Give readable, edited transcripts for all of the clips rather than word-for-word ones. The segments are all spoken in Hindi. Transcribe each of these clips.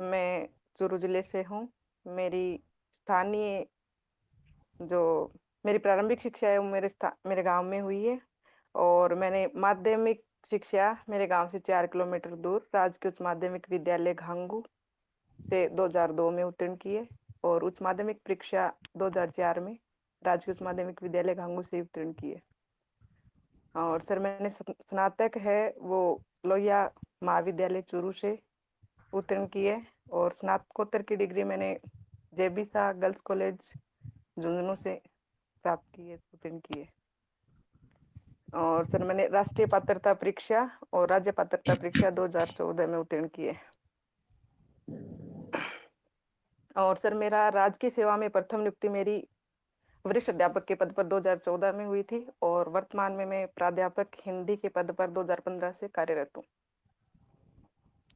मैं चूरू जिले से हूँ। मेरी स्थानीय जो मेरी प्रारंभिक शिक्षा है वो मेरे गांव में हुई है। और मैंने माध्यमिक शिक्षा मेरे गांव से 4 किलोमीटर दूर राजकीय उच्च माध्यमिक विद्यालय घांगू से 2002 में उत्तीर्ण की है। और उच्च माध्यमिक परीक्षा 2004 में राजकीय उच्च माध्यमिक विद्यालय घांगू से उत्तीर्ण की है। और सर मैंने स्नातक है वो लोहिया महाविद्यालय चूरू से उत्तीर्ण की है। और स्नातकोत्तर की डिग्री मैंने जेबी शाह गर्ल्स कॉलेज झुंझुनू से प्राप्त की है, उत्तीर्ण की है। और सर मैंने राष्ट्रीय पात्रता परीक्षा और राज्य पात्रता परीक्षा 2014 में उत्तीर्ण की है। और सर मेरा राजकीय सेवा में प्रथम नियुक्ति मेरी वरिष्ठ अध्यापक के पद पर 2014 में हुई थी। और वर्तमान में मैं प्राध्यापक हिंदी के पद पर 2015 से कार्यरत हूँ।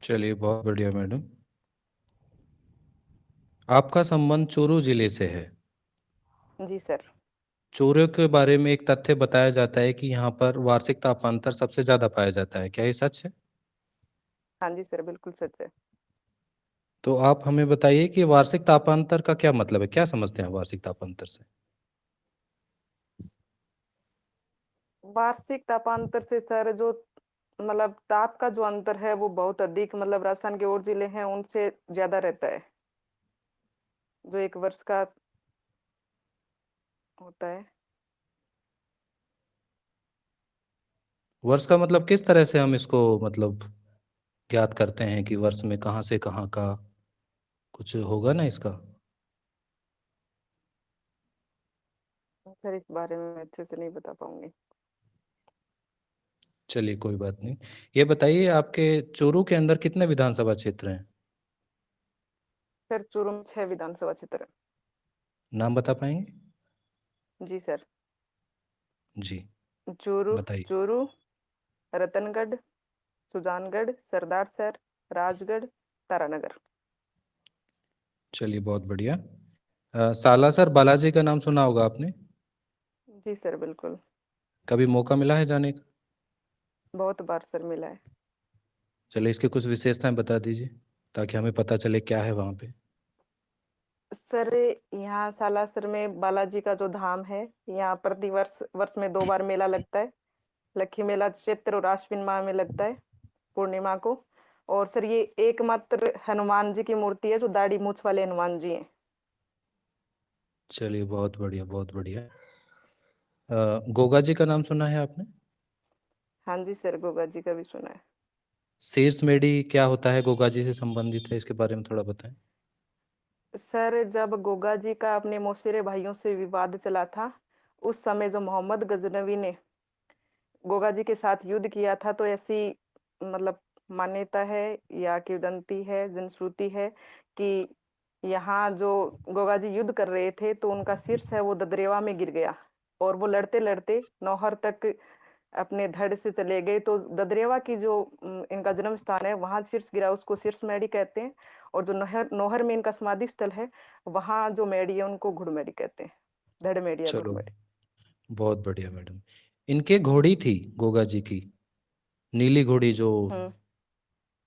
चलिए, बहुत बढ़िया मैडम। आपका संबंध चूरू जिले से है। जी सर। चूरू के बारे में एक तथ्य बताया जाता है कि यहाँ पर वार्षिक तापांतर सबसे ज़्यादा पाया जाता है। क्या ये सच है? हाँ जी सर, बिल्कुल सच है। तो आप हमें बताइए कि वार्षिक तापांतर का क्या मतलब है? क्या समझते हैं वार्षिक तापांतर से? वार्षिक तापांतर से सर जो मतलब ताप का जो अंतर है वो बहुत अधिक, मतलब राजस्थान के और जिले हैं उनसे ज्यादा रहता है, जो एक वर्ष का होता है। वर्ष का मतलब किस तरह से हम इसको मतलब ज्ञात करते हैं कि वर्ष में कहाँ से कहाँ का कुछ होगा ना इसका? सर इस बारे में मैं अच्छे से नहीं बता पाऊंगी। चलिए, कोई बात नहीं। ये बताइए, आपके चूरू के अंदर कितने विधानसभा क्षेत्र हैं? सर चूरू में 6 विधानसभा क्षेत्र है। नाम बता पाएंगे? जी सर। जी, चूरू, बताइए। चूरू, रतनगढ़, सुजानगढ़, सरदारसर, राजगढ़, तारानगर। चलिए, बहुत बढ़िया। सालासर बालाजी का नाम सुना होगा आपने? जी सर, बिल्कुल। कभी मौका मिला है जाने का? बहुत बार सर मिला है। चलिए, इसकी कुछ विशेषताएं बता दीजिए ताकि हमें पता चले क्या है वहाँ पे। सर यहाँ सालासर में बालाजी का जो धाम है, यहाँ प्रति वर्ष वर्ष में 2 बार मेला लगता है। लक्ष्मी मेला चैत्र और आश्विन माह में लगता है, पूर्णिमा को। और सर ये एकमात्र हनुमान जी की मूर्ति है जो दाढ़ी मूछ वाले हनुमान जी हैं। चलिए, बहुत बढ़िया, बहुत बढ़िया। गोगा जी का नाम सुना है आपने? हाँ जी सर, गोगा जी का भी सुना है। शीर्ष मेढ़ी क्या होता है, गोगा जी से संबंधित है, इसके बारे में थोड़ा बताएं। सर जब गोगा जी का अपने मौसेरे भाइयों से विवाद चला था, उस समय जो मोहम्मद गजनवी ने गोगा जी के साथ युद्ध किया था, तो ऐसी मतलब मान्यता है या किंवदंती है, जनश्रुति है कि यहाँ जो गोगा जी युद्ध कर रहे थे तो उनका शीर्ष है वो ददरेवा में गिर गया। और वो लड़ते लड़ते नौहर तक अपने धड़ से चले गए। तो ददरेवा की जो इनका जन्म स्थान है वहां शीर्ष गिरा, उसको शीर्ष मेड़ी कहते हैं। और जो नहर नौहर में इनका समाधि स्थल है, वहां जो मेड़ी है उनको घुड़मेड़ी कहते हैं। धड़ मेड़ी या चलो, घुड़मेड़ी। बहुत बढ़िया मैडम। इनके घोड़ी थी गोगा जी की, नीली घोड़ी जो, हम्म।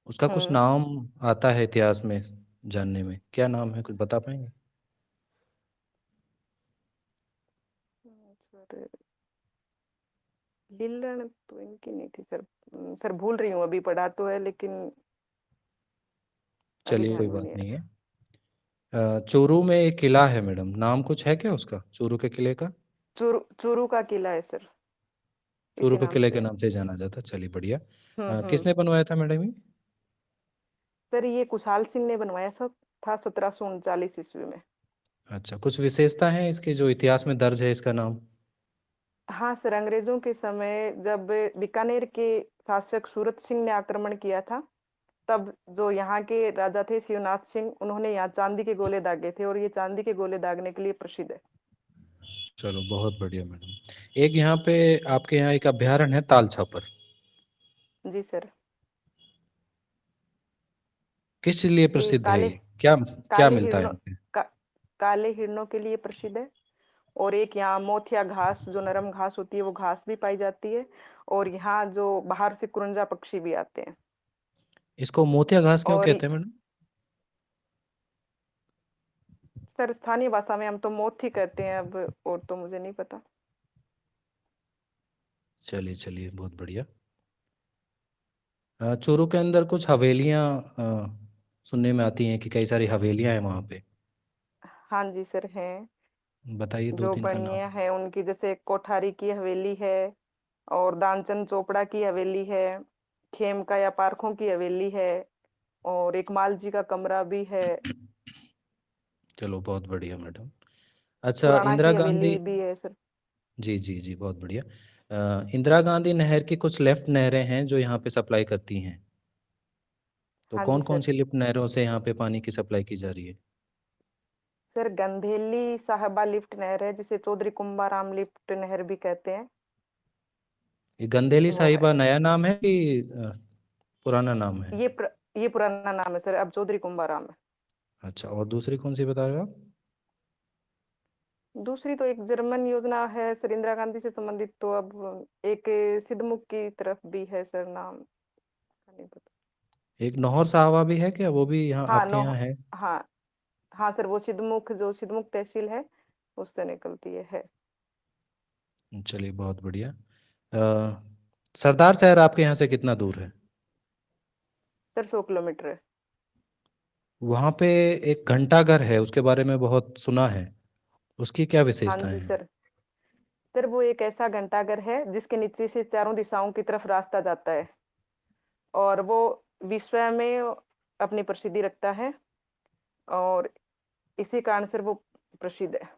उसका कुछ हम्म। नाम आता है इतिहास में जानने में, क्या नाम है, कुछ बता पाएंगे? सर लीलन तो इनकी नहीं थी सर। सर भूल रही हूँ, अभी पढ़ा तो है लेकिन अभी चलिए, ध्यान कोई में बात नहीं आ नहीं रहा। है। चूरू में एक किला है मैडम, नाम कुछ है क्या उसका, चूरू के किले का? चूरू, चूरू का किला है सर, चूरू इसी के नाम किले से के है। नाम से जाना जाता। चलिए, बढ़िया। हम्म। किसने बनवाया था मैडम ये? सर ये कुशाल सिंह ने बनवाया सब था 1739 ईस्वी में। अच्छा, कुछ विशेषता है इसके जो इतिहास में दर्ज है इसका नाम? हाँ सर, अंग्रेजों के समय जब बीकानेर के शासक सूरत सिंह ने आक्रमण किया था, तब जो यहाँ के राजा थे शिवनाथ सिंह, उन्होंने यहाँ चांदी के गोले दागे थे और ये चांदी के गोले दागने के लिए प्रसिद्ध है। चलो, बहुत बढ़िया मैडम। एक यहाँ पे आपके यहाँ एक अभ्यारण्य है ताल छापर, जी सर। किस लिए ये प्रसिद्ध है काले ये, क्या क्या काले मिलता है हिरणों यहाँ पे? का, काले हिरणों के लिए प्रसिद्ध है। और एक यहाँ मोथिया घास, जो नरम घास होती है, वो घास भी पाई जाती है। और यहाँ जो बाहर से कुरंजा पक्षी भी आते हैं। इसको मोतिया घास क्यों और कहते हैं मैडम? सर स्थानीय भाषा में हम तो मोथ ही कहते हैं अब, और तो मुझे नहीं पता। चलिए चलिए, बहुत बढ़िया। चूरू के अंदर कुछ हवेलियाँ सुनने में आती हैं कि कई सारी हवेलियाँ हैं वहाँ पे। हाँ जी सर हैं। बताइए दो जो तीन का नाम। बनिया है उनकी, जैसे कोठारी की हवेली है, और दानचंद चोपड़ा की हवेली है, खेमका या पारखों की हवेली है, और एक मालजी का कमरा भी है। चलो बहुत बढ़िया मैडम। अच्छा, पुराना इंदिरा की गांधी। हवेली भी है सर। जी जी जी, बहुत बढ़िया। इंदिरा गांधी नहर की कुछ लेफ्ट नहरें हैं जो यहाँ पे सप्लाई करती हैं। तो हाँ जी कौन कौन सर। सी लिफ्ट नहरों से यहाँ पे पानी की सप्लाई की जा रही है? सर गंधेली साहबा लिफ्ट नहर है, जिसे चौधरी कुंभाराम लिफ्ट नहर भी कहते हैं। ये गंदेली वो है। साहिबा नया नाम है कि पुराना नाम है? ये प्र, ये पुराना नाम है सर, अब चौधरी कुंभाराम है। अच्छा, और दूसरी कौन सी बता रहे हो आप? दूसरी तो एक जर्मन योजना है सर, इंदिरा गांधी से संबंधित, तो अब एक सिद्धमुख की तरफ भी है सर, नाम का नहीं पता। एक नौहर साहबा भी है क्या, वो भी यहाँ हाँ आपके नो। यहाँ है? हाँ। हाँ सर, वो सिद्धमुख, जो सिद्धमुख तहसील है उससे निकलती है। चलिए बहुत बढ़िया। सरदार शहर आपके यहाँ से कितना दूर है? सर 100 किलोमीटर है। वहाँ पे एक घंटाघर है, उसके बारे में बहुत सुना है। उसकी क्या हाँ विशेषताएं जी हैं? सर। सर वो एक ऐसा घंटाघर है जिसके नीचे से चारों दिशाओं की तरफ रास्ता जाता है, और वो विश्व में अपनी प्रसिद्धि रखता है, और इसी कारण सर वो प्रसिद्ध है।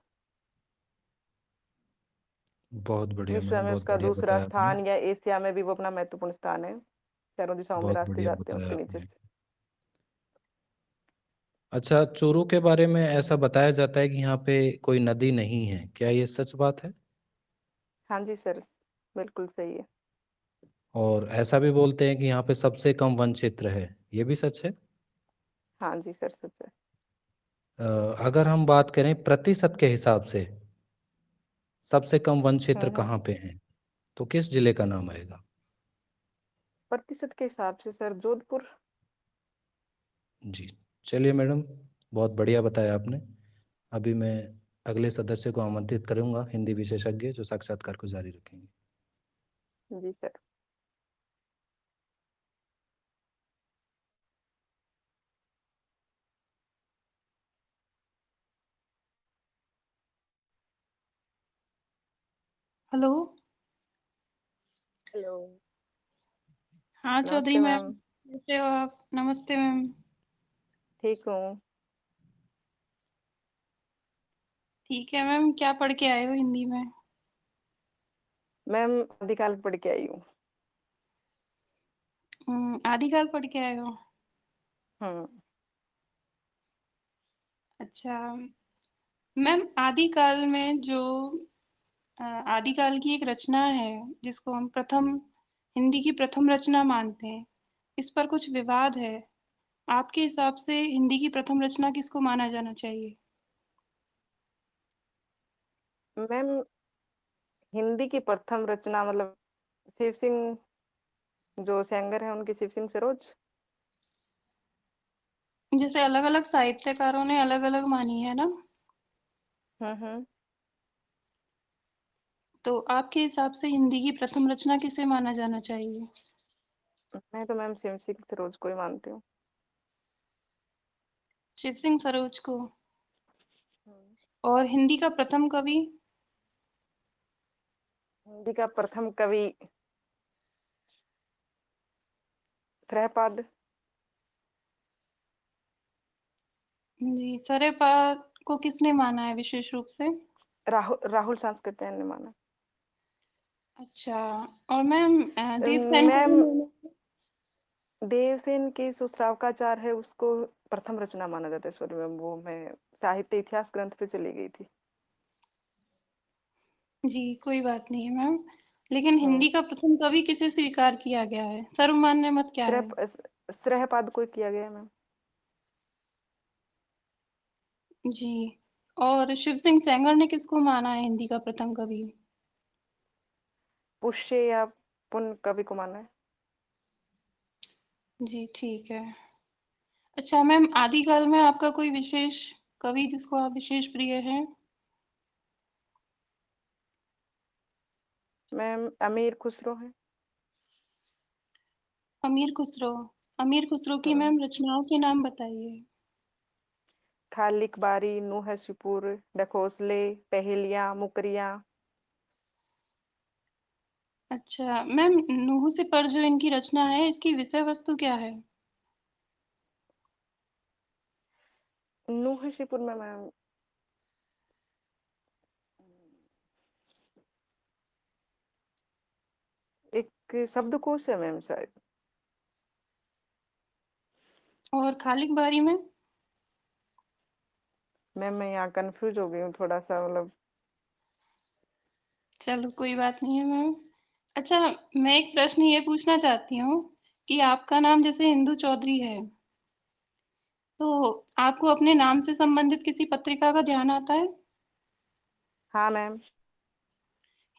बहुत बढ़िया विश्व मैडम, में बहुत उसका बढ़िया दूसरा बताया आपने। स्थान, या एशिया में भी वो अपना महत्वपूर्ण स्थान है। चारों दिशाओं में बहुत रास्ते बढ़िया जाते हैं बताया उसके नीचे आपने। से। अच्छा, चूरू के बारे में ऐसा बताया जाता है कि यहाँ पे कोई नदी नहीं है, क्या ये सच बात है? हाँ जी सर, बिल्कुल सही है। और ऐसा भी बोलते हैं कि यहाँ पे सबसे कम वन क्षेत्र है, ये भी सच है? हाँ जी सर, सच है। अ, अगर हम बात करें प्रतिशत के हिसाब से, सबसे कम वन क्षेत्र हम्म। कहाँ पे है, तो किस जिले का नाम आएगा? प्रतिशत के हिसाब से सर जोधपुर। जी। चलिए मैडम, बहुत बढ़िया बताया आपने। अभी मैं अगले सदस्य को आमंत्रित करूंगा, हिंदी विशेषज्ञ जो साक्षात्कार को जारी रखेंगे। जी सर। हेलो। हेलो। हाँ चौधरी नमस्ते मैम, मैम। कैसे हो आप? नमस्ते मैम। ठीक हूँ। ठीक है मैम, क्या पढ़ के आए हो हिंदी में? मैम आदिकाल पढ़ के आई हूँ। आदिकाल पढ़ के आए हो? हम्म। अच्छा मैम, आदिकाल में जो आदिकाल की एक रचना है जिसको हम प्रथम हिंदी की प्रथम रचना मानते हैं, इस पर कुछ विवाद है। आपके हिसाब से हिंदी की प्रथम रचना किसको माना जाना चाहिए? मैम हिंदी की प्रथम रचना मतलब शिव सिंह, जो सेंगर है उनकी, शिव सिंह सरोज। जैसे अलग अलग साहित्यकारों ने अलग अलग मानी है ना, हम्म। तो आपके हिसाब से हिंदी की प्रथम रचना किसे माना जाना चाहिए? मैं तो मैम शिव सिंह सरोज को ही मानती हूँ। शिव सिंह सरोज को। हम्म। और हिंदी का प्रथम कवि? हिंदी का प्रथम कवि त्रयपाद। जी, सरेपाद को किसने माना है विशेष रूप से? राहुल राहुल सांस्कृत्यायन ने माना। अच्छा। और मैम देवसेन को मैम भी माना है? देवसेन की जो श्रावकाचार है उसको प्रथम रचना माना जाता है, सॉरी मैम, वो मैं साहित्य इतिहास ग्रंथ पे चली गई थी। जी कोई बात नहीं है मैम, लेकिन हम्म। हिंदी का प्रथम कवि किसे स्वीकार किया गया है? सर्वमान्य मत क्या है? श्रेयपाद को किया गया है मैम। जी। और शिव सिंह सैंगर ने किसको माना है हिंदी का प्रथम कवि? पुष्य या पुन कवि को माना है। जी ठीक है। अच्छा मैम, आदिकाल में आपका कोई विशेष कवि जिसको आप विशेष प्रिय हैं? मैम अमीर खुसरो है। अमीर खुसरो। अमीर खुसरो की हाँ। मैम रचनाओं के नाम बताइए। खालिक बारी, नूह शिपुर, डकोसले, पहेलियां, मुकरियां। अच्छा मैम, नूह से पर जो इनकी रचना है, इसकी विषय वस्तु क्या है? नूह शिपुर में मैम एक शब्दकोश है मैम शायद। और खालिक बारी में? मैम मैं यहाँ कंफ्यूज हो गई हूँ थोड़ा सा, मतलब। चलो कोई बात नहीं है मैम। अच्छा, मैं एक प्रश्न ये पूछना चाहती हूँ कि आपका नाम जैसे इंदु चौधरी है, तो आपको अपने नाम से संबंधित किसी पत्रिका का ध्यान आता है? हाँ मैम।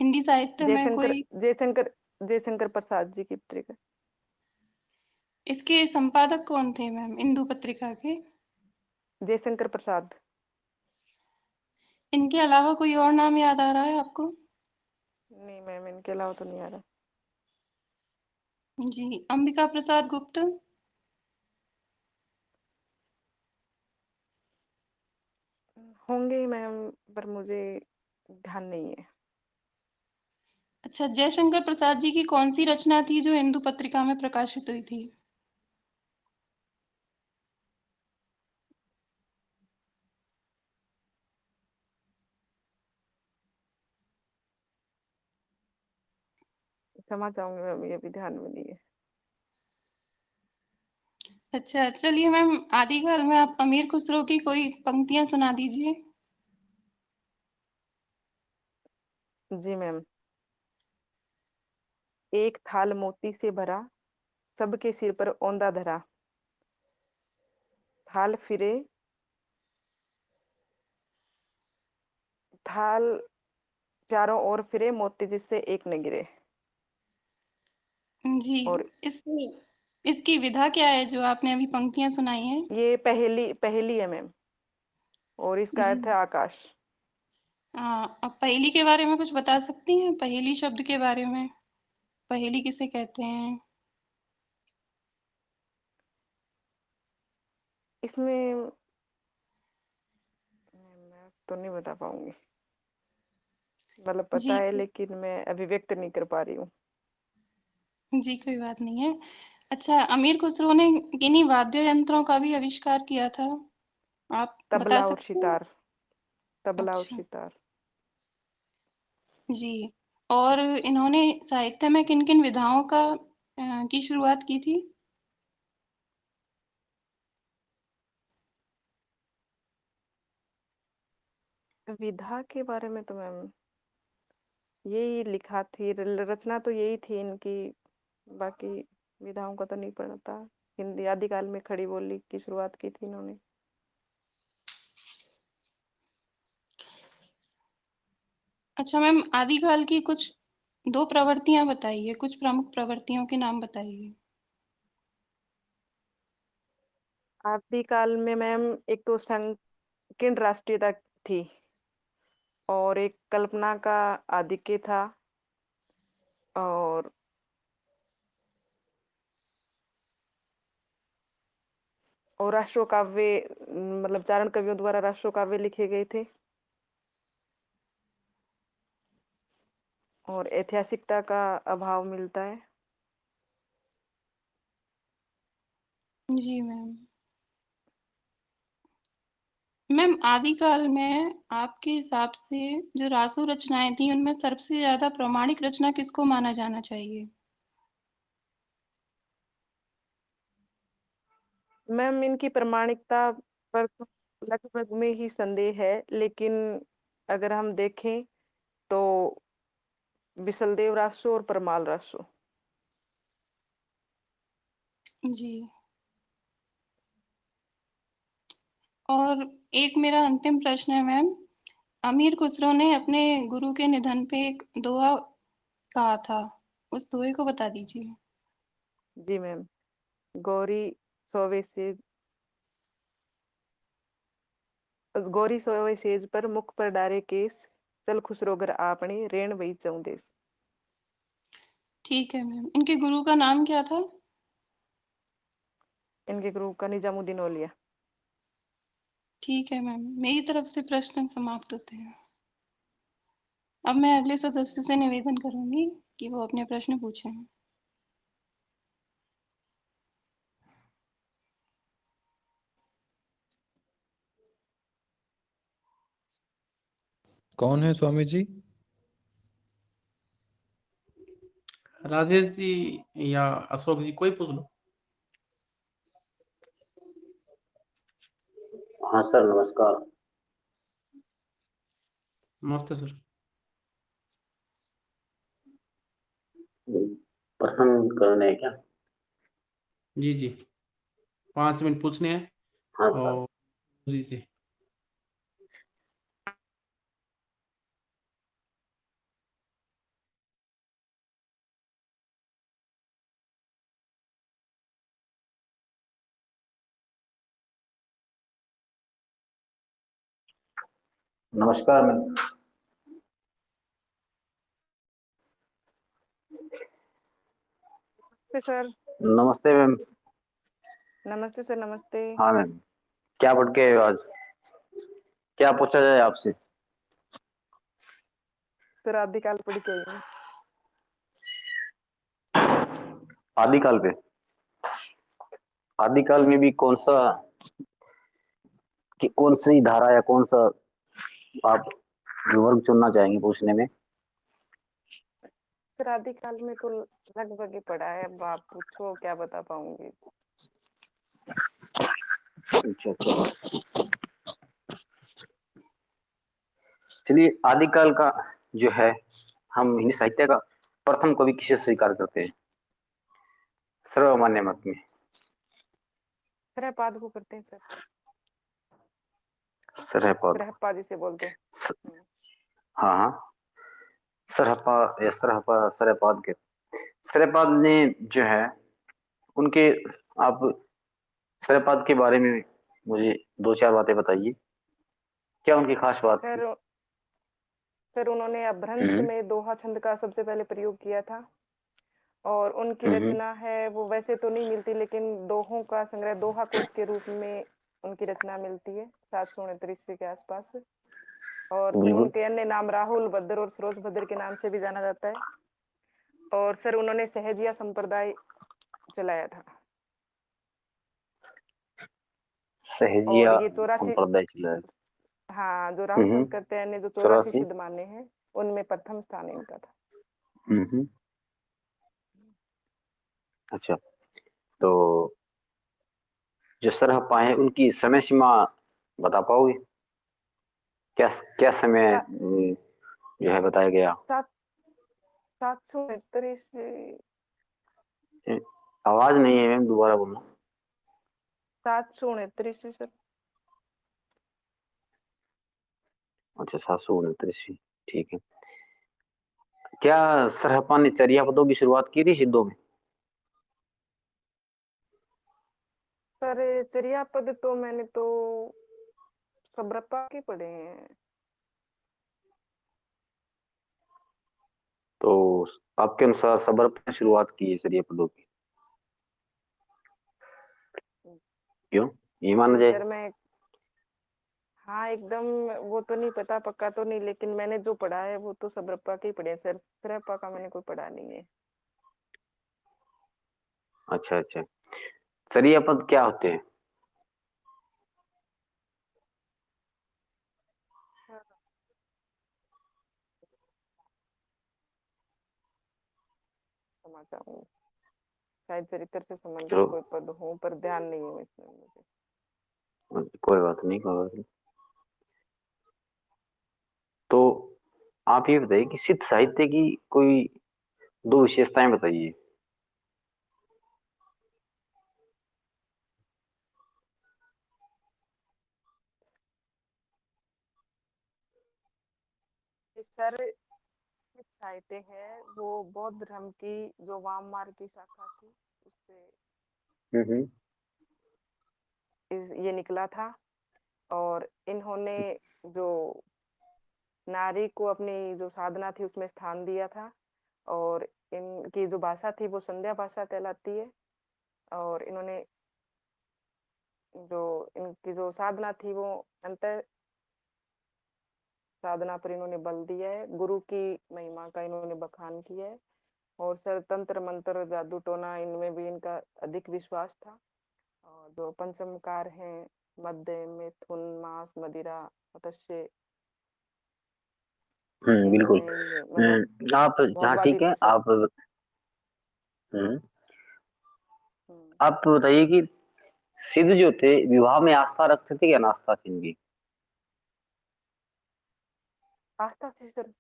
हिंदी साहित्य में जयशंकर कोई? जयशंकर जयशंकर प्रसाद जी की पत्रिका। इसके संपादक कौन थे मैम, इंदु पत्रिका के? जयशंकर प्रसाद। इनके अलावा कोई और नाम याद आ रहा है आपको? नहीं मैम, इनके अलावा तो नहीं आ रहा। जी, अंबिका प्रसाद गुप्त। होंगे ही मैम, पर मुझे ध्यान नहीं है। अच्छा, जयशंकर प्रसाद जी की कौन सी रचना थी जो इंदु पत्रिका में प्रकाशित हुई थी? क्षमा चाहूंगी मैम, ये भी ध्यान में नहीं है। अच्छा, चलिए मैम, आदिकाल में आप अमीर खुसरो की कोई पंक्तियां सुना दीजिए। जी मैम। एक थाल मोती से भरा, सबके सिर पर औंधा धरा। थाल फिरे, थाल चारों ओर फिरे, मोती जिससे एक न गिरे। जी, और इसकी इसकी विधा क्या है जो आपने अभी पंक्तियां सुनाई हैं? ये पहेली पहेली है मैम, और इसका जी। अर्थ है आकाश। आप पहेली के बारे में कुछ बता सकती हैं? पहेली शब्द के बारे में, पहेली किसे कहते हैं? इसमें मैं तो नहीं बता पाऊंगी, मतलब पता जी, है लेकिन मैं अभिव्यक्त नहीं कर पा रही हूँ। जी कोई बात नहीं है। अच्छा, अमीर खुसरो ने किन्हीं वाद्य यंत्रों का भी आविष्कार किया था? आप बता तबला और सकते हैं? सितार। तबला और अच्छा, सितार। जी। और इन्होंने साहित्य में किन-किन विधाओं की शुरुआत की थी? विधा के बारे में तो मैम यही लिखा थी, रचना तो यही थी इनकी। बाकी विधाओं का तो नहीं पता। हिंदी आदिकाल में खड़ी बोली की शुरुआत की थी इन्होंने। अच्छा मैम, आदिकाल की कुछ 2 प्रवृत्तियाँ बताइए, कुछ प्रमुख प्रवृत्तियों के नाम बताइए। आदिकाल में मैम एक तो संकीर्ण राष्ट्रीयता थी, और एक कल्पना का आधिक्य था, और राष्ट्रीय काव्य, मतलब चारण कवियों द्वारा राष्ट्रीय काव्य लिखे गए थे, और ऐतिहासिकता का अभाव मिलता है। जी मैम। मैम, आदिकाल में आपके हिसाब से जो रासो रचनाएँ थी, उनमें सबसे ज़्यादा प्रामाणिक रचना किसको माना जाना चाहिए? मैम इनकी प्रामाणिकता पर तो लगभग में ही संदेह है, लेकिन अगर हम देखें तो विशलदेव रासो और परमाल रासो। जी। और एक मेरा अंतिम प्रश्न है मैम, अमीर खुसरो ने अपने गुरु के निधन पे एक दोहा कहा था, उस दोहे को बता दीजिए। जी मैम। गौरी सौवे से गोरी सोए सेज पर मुख पर डारे केस, चल खुश रोगर आपने रेण वही चौदेस। ठीक है मैम। इनके गुरु का नाम क्या था? इनके गुरु का निजामुद्दीन औलिया। ठीक है मैम, मेरी तरफ से प्रश्न समाप्त होते हैं। अब मैं अगले सदस्य से निवेदन करूंगी कि वो अपने प्रश्न पूछें। कौन है स्वामी जी? राजेश जी या अशोक जी, कोई पूछ लो। हाँ सर, नमस्कार। नमस्ते सर। प्रश्न करने हैं क्या? जी जी, 5 मिनट पूछने हैं। हाँ सर। और जी जी, नमस्कार मैम। नमस्ते सर। नमस्ते मैम। नमस्ते सर, नमस्ते। हाँ मैम, क्या पढ़ के आज क्या पूछा जाए आपसे? सर आदिकाल पढ़ के आई हूँ। आदिकाल पे? आदिकाल में भी कौन सी धारा या कौन सा आप वर्ग चुनना चाहेंगे पूछने में? सर आदिकाल में तो लगभग ही पढ़ा है, अब आप पूछो क्या बता पाऊंगी। अच्छा अच्छा, चलिए। आदिकाल का जो है, हम हिंदी साहित्य का प्रथम कवि किसे स्वीकार करते हैं सर्वमान्य मत में? सरहपाद को करते हैं सर। सरहपद। सरहप्पा जिसे बोलते हैं। स- हाँ हाँ, सरहपा या सरहपाद के सरहपाद ने जो है उनके, आप सरहपाद के बारे में मुझे दो चार बातें बताइए। क्या उनकी खास बात थी? सर सर उन्होंने अपभ्रंश हम्म में दोहा छंद का सबसे पहले प्रयोग किया था। और उनकी हम्म रचना है, वो वैसे तो नहीं मिलती, लेकिन दोहों का संग्रह दोहा कोश के रूप में उनकी रचना मिलती है 769 ईस्वी के आसपास। और फिर बिल्कुल। उनके अन्य नाम राहुल भद्र और सरोज भद्र के नाम से भी जाना जाता है। और सर उन्होंने सहजिया संप्रदाय चलाया था। और सहजिया ये 84, संप्रदाय चला है। हाँ, जो राहुल हम्म शंकर ने जो 84 84। सिद्ध माने हैं, उनमें प्रथम स्थान इनका था। हम्म। अच्छा, तो जो सरहपा है उनकी समय सीमा बता पाओगे? क्या क्या समय जो है बताया गया? सात 769 ईस्वी। ए, आवाज नहीं है मैम, दोबारा बोलना। 769 ईस्वी सर। अच्छा, 769। ठीक है। क्या सरहपा ने चर्या पदों की शुरुआत की थी सिद्धों में? सर चर्या पद तो मैंने तो सबरप्पा के पढ़े हैं। तो आपके अनुसार सबरपा ने शुरुआत की है चर्या पदों की? क्यों, ये माना जी जाए? सर, मैं, हाँ एकदम, वो तो नहीं पता, पक्का तो नहीं, लेकिन मैंने जो पढ़ा है वो तो सबरप्पा के ही पढ़े हैं सर। सरहप्पा का मैंने कोई पढ़ा नहीं है। अच्छा अच्छा, चर्या पद क्या होते हैं? हाँ, क्षमा चाहूंगी, शायद चरित्र से संबंधित चलो, कोई पद हो, पर ध्यान नहीं है इसमें मुझे। कोई बात नहीं, कोई बात नहीं। तो आप ये बताइए कि सिद्ध साहित्य की कोई दो विशेषताएं बताइए। सर साहित्य है वो बौद्ध धर्म की जो वाम मार्ग की शाखा थी, उससे हम्म। ये निकला था। और इन्होंने जो नारी को अपनी जो साधना थी उसमें स्थान दिया था। और इनकी जो भाषा थी वो संध्या भाषा कहलाती है। और इन्होंने जो इनकी जो साधना थी वो अंत साधना पर इन्होंने बल दिया है। गुरु की महिमा का इन्होंने बखान किया है। और सर तंत्र मंत्र जादू टोना इनमें भी इनका अधिक विश्वास था। और जो पंचमकार हैं, मध्य मिथुन मास मदिरा मत्स्य, बिल्कुल। इन्होंने ये मतलब आप, हाँ भोगवादी ठीक है, सब। आप हम्म, आप बताइए कि सिद्ध जो थे विवाह में आस्था रखते थे या नास्ता थी इनकी? आस्था थी सर।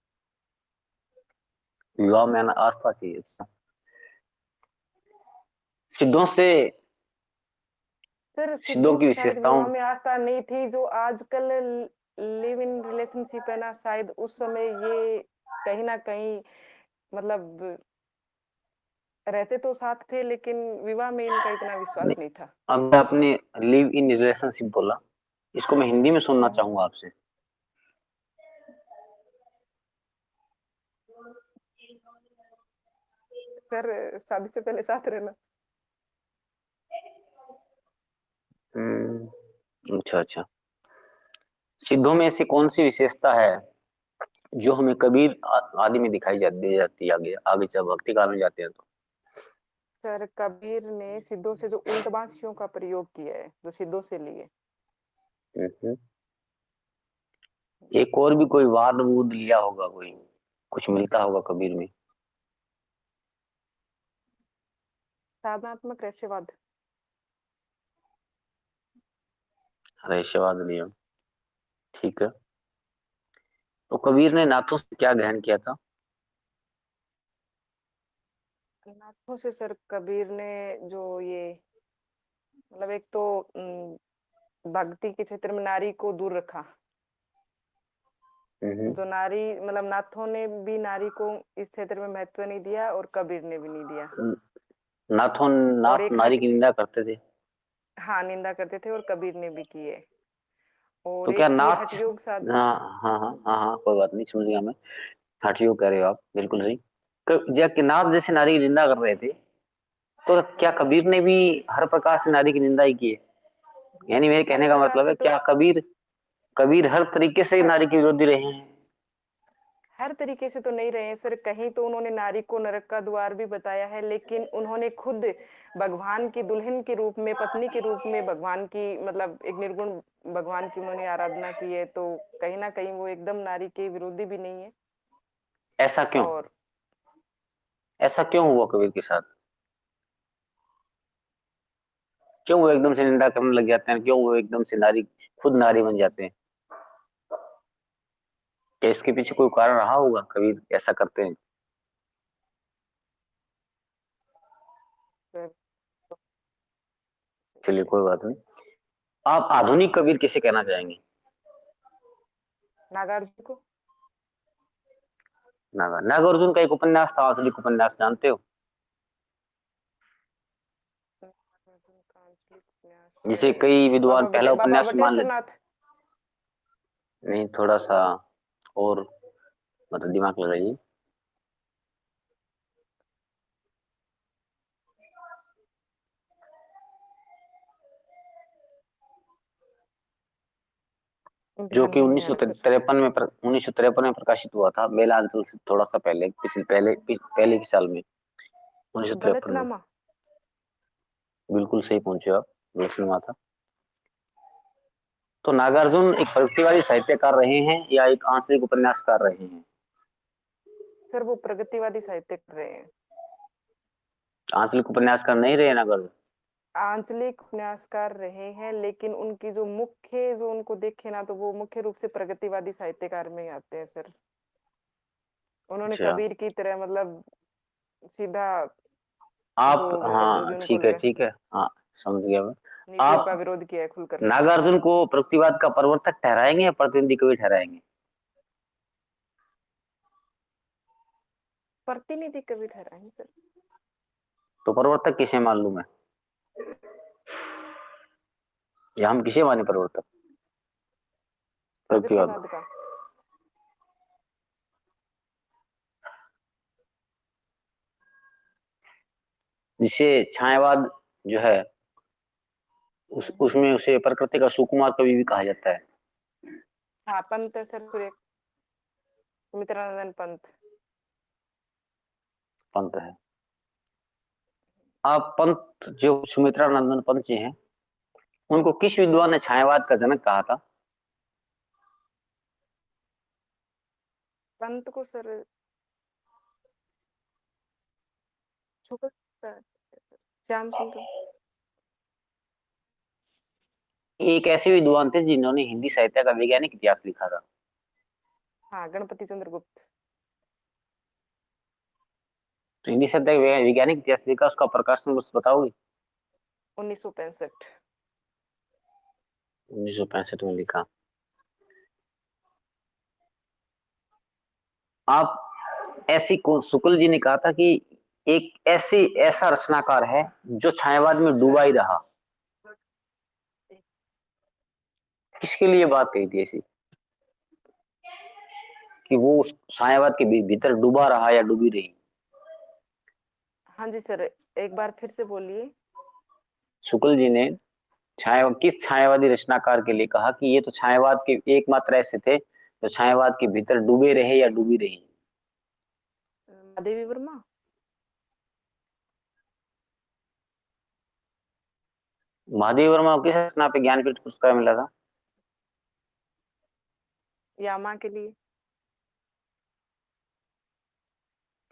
विवाह में आस्था थी। सिद्धों से, सर सिद्धों सिद्धों की की शायद विशेषताओं। विवाह में आस्था नहीं थी। जो आजकल लिव इन रिलेशनशिप है ना, शायद उस समय ये कहीं ना कहीं मतलब रहते तो साथ थे, लेकिन विवाह में इनका इतना विश्वास नहीं, नहीं था। अब आपने लिव इन रिलेशनशिप बोला, इसको मैं हिंदी में सुनना हम्म, चाहूंगा आपसे। सर शादी से पहले साथ रहना। अच्छा अच्छा। सिद्धों में ऐसी कौन सी विशेषता है जो हमें कबीर आदि में दिखाई दे जाती है आगे आगे जब भक्ति काल में जाते हैं तो? सर कबीर ने सिद्धों से जो उल्टबांसियों का प्रयोग किया है, जो सिद्धों से लिए। हम्म। एक और भी कोई वाद वूद लिया होगा, कोई कुछ मिलता होगा कबीर में? साधनात्मक रहस्यवाद। रहस्यवाद लिया, ठीक है। तो कबीर ने नाथों से क्या ग्रहण किया था? नाथों से सर कबीर ने जो ये मतलब एक तो भक्ति के क्षेत्र में नारी को दूर रखा। हम्म। जो नारी मतलब नाथों ने भी नारी को इस क्षेत्र में महत्व नहीं दिया और कबीर ने भी नहीं दिया। नाथों, और नाथ एक नारी हट, की निंदा करते थे। हाँ निंदा करते थे और कबीर ने भी की है। और तो क्या एक ये नाथ, हठयोग साध। हाँ हाँ हाँ हाँ हाँ, कोई बात नहीं, समझ गया मैं। हठयोग कह रहे हो आप, बिल्कुल सही। जब नाथ जैसे नारी की निंदा कर रहे थे, तो क्या हम्म, कबीर ने भी हर प्रकार से नारी की निंदा ही की है? यानी मेरे हर कहने का प्रकार मतलब से है, तो क्या कबीर कबीर हर तरीके से हर नारी के विरोधी रहे हैं? हर तरीके से तो नहीं रहे हैं सर। कहीं तो उन्होंने नारी को नरक का द्वार भी बताया है, लेकिन उन्होंने खुद भगवान की दुल्हन के रूप में, पत्नी के रूप में भगवान की मतलब एक निर्गुण भगवान की उन्होंने आराधना की है। तो कहीं ना कहीं वो एकदम नारी के विरोधी भी नहीं है। ऐसा क्यों? और ऐसा क्यों हुआ कबीर के साथ? क्यों वो एकदम से निंदा करने लग जाते हैं? क्यों वो एकदम से नारी, खुद नारी बन जाते हैं? क्या इसके पीछे कोई कारण रहा होगा, कबीर ऐसा करते हैं? सर चलिए कोई बात नहीं। आप आधुनिक कबीर किसे कहना चाहेंगे? नागार्जुन को। नागार्जुन का एक उपन्यास था, असली उपन्यास जानते हो? नागार्जुन का आंचलिक उपन्यास जिसे कई विद्वान पहला बाबा उपन्यास मान बटेश्वर लेते। नाथ। नहीं, थोड़ा सा और मतलब दिमाग लगाइए। जो ध्यान कि में नहीं आ रहा सर। 1953 में प्रकाशित हुआ था, बेलांचल से थोड़ा सा पहले, पिछले पहले के साल में, 1953 में। गलतनामा। बिल्कुल सही पहुंचे आप, सिनेमा था। तो नागार्जुन एक प्रगतिवादी साहित्यकार रहे हैं या एक आंतरिक उपन्यासकार रहे हैं? सर वो प्रगतिवादी साहित्य कर रहे हैं। आंतरिक उपन्यासकार नहीं रहे नागार्जुन? आंचलिक उपन्यासकार रहे हैं, लेकिन उनकी जो मुख्य जो उनको देखे ना तो वो मुख्य रूप से प्रगतिवादी साहित्यकार में ही आते हैं सर। उन्होंने अच्छा। कबीर की तरह मतलब सीधा जो आप, मतलब जो हाँ भी उनको ठीक है लगा ठीक है, हाँ समझ गया मैं। नीतियों का आप विरोध किया है खुलकर। नागार्जुन को प्रगतिवाद का प्रवर्तक ठहराएंगे या प्रतिनिधि कवि ठहराएंगे? प्रतिनिधि कवि ठहराए हैं सर। तो प्रवर्तक किसे मालूम है, या हम किसे माने प्रवर्तक? प्रगतिवाद। का। जिसे छायावाद जो है उसमें उसे प्रकृति का सुकुमार कवि भी कहा जाता है। हाँ, पंत है सर, सुमित्रानंदन पंत। पंत है। आप पंत जो सुमित्रानंदन पंत जी हैं, उनको किस विद्वान ने छायावाद का जनक कहा था? पंत को सर श्याम सुंदर। एक ऐसे विद्वान थे जिन्होंने हिंदी साहित्य का वैज्ञानिक इतिहास लिखा था। हाँ, गणपति चंद्र गुप्त। तो हिंदी साहित्य का वैज्ञानिक इतिहास लिखा, उसका प्रकाशन वर्ष बताओगे? 1965। 1965 में लिखा। आप ऐसी शुक्ल जी ने कहा था कि एक ऐसा रचनाकार है जो छायावाद में डूबा ही रहा। किसके लिए बात कही थी ऐसी कि वो छायावाद के भीतर डूबा रहा या डूबी रही? हाँ जी सर, एक बार फिर से बोलिए। शुक्ल जी ने किस छायावादी रचनाकार के लिए कहा कि ये तो छायावाद के एकमात्र ऐसे थे जो छायावाद के भीतर डूबे रहे या डूबी रही? महादेवी वर्मा। महादेव वर्मा को किस रचना पे ज्ञानपीठ पुरस्कार मिला था? यामा के लिए।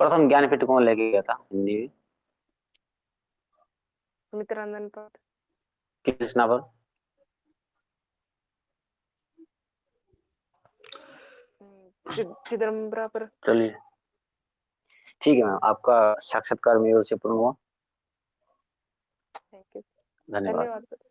प्रथम ज्ञानपीठ कौन लेके गया था हिंदी में? सुमित्रानंदन पंत। किस रचना पर? चिदम्बरा पर। चलिए ठीक है मैम, आपका साक्षात्कार मेरी ओर से पूर्ण हुआ। Thank you. धन्यवाद। धन्यवाद सर।